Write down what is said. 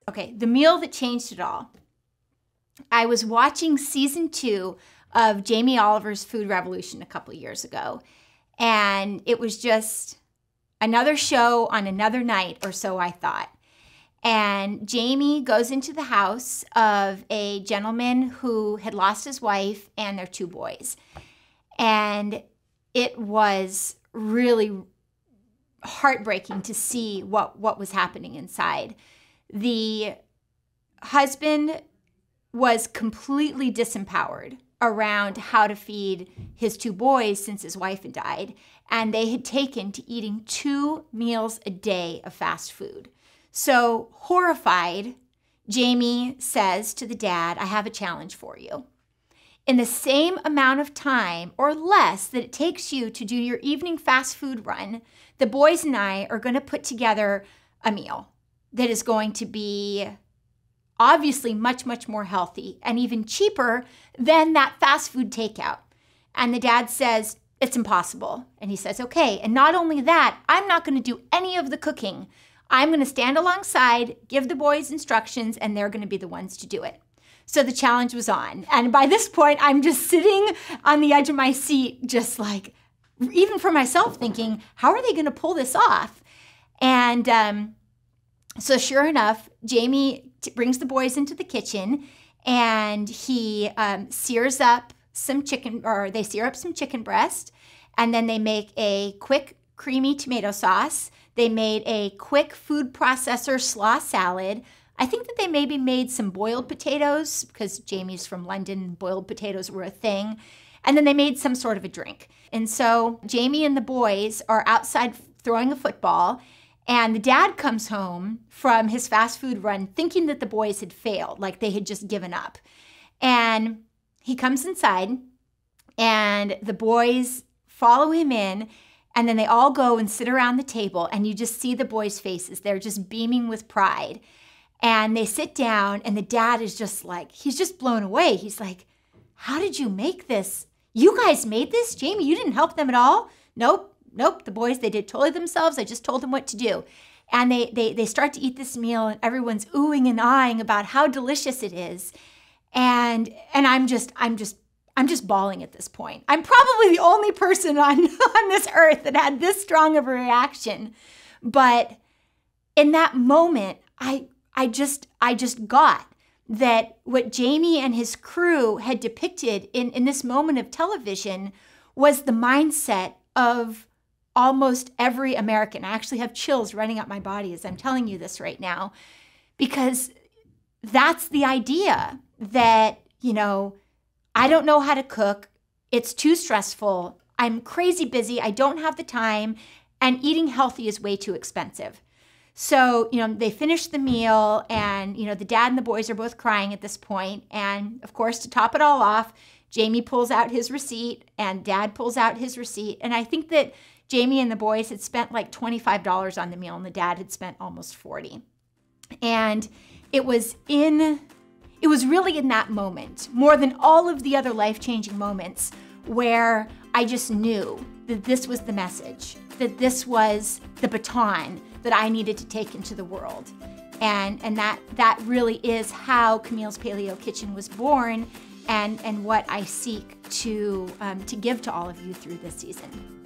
Okay, the meal that changed it all. I was watching season 2 of Jamie Oliver's Food Revolution a couple of years ago, and it was just another show on another night, or so I thought. And Jamie goes into the house of a gentleman who had lost his wife and their 2 boys. And it was really heartbreaking to see what was happening inside. The husband was completely disempowered around how to feed his 2 boys since his wife had died. And they had taken to eating 2 meals a day of fast food. So horrified, Jamie says to the dad, I have a challenge for you. In the same amount of time or less that it takes you to do your evening fast food run, the boys and I are going to put together a meal that is going to be obviously much, much more healthy and even cheaper than that fast food takeout. And the dad says, it's impossible. And he says, okay. And not only that, I'm not going to do any of the cooking. I'm going to stand alongside, give the boys instructions, and they're going to be the ones to do it. So the challenge was on. And by this point, I'm just sitting on the edge of my seat, just like, even for myself, thinking, how are they going to pull this off? And so sure enough, Jamie brings the boys into the kitchen, and he sears up some chicken, or they sear up some chicken breast, and then they make a quick creamy tomato sauce. They made a quick food processor slaw salad. I think that they maybe made some boiled potatoes because Jamie's from London. Boiled potatoes were a thing. And then they made some sort of a drink. And so Jamie and the boys are outside throwing a football. And the dad comes home from his fast food run thinking that the boys had failed, like they had just given up. And he comes inside and the boys follow him in. And then they all go and sit around the table, and you just see the boys' faces. They're just beaming with pride. And they sit down, and the dad is just like, he's just blown away. He's like, how did you make this? You guys made this? Jamie, you didn't help them at all? Nope. The boys, they did totally themselves. I just told them what to do. And they start to eat this meal, and everyone's oohing and aahing about how delicious it is. And I'm just bawling at this point. I'm probably the only person on this earth that had this strong of a reaction. But in that moment, I just got that what Jamie and his crew had depicted in this moment of television was the mindset of almost every American. I actually have chills running up my body as I'm telling you this right now, because that's the idea that, I don't know how to cook. It's too stressful. I'm crazy busy. I don't have the time. And eating healthy is way too expensive. So, they finish the meal, and, the dad and the boys are both crying at this point. And of course, to top it all off, Jamie pulls out his receipt and dad pulls out his receipt. And I think that Jamie and the boys had spent like $25 on the meal, and the dad had spent almost $40. And it was really in that moment, more than all of the other life-changing moments, where I just knew that this was the message, that this was the baton that I needed to take into the world. And that really is how Camille's Paleo Kitchen was born, and what I seek to give to all of you through this season.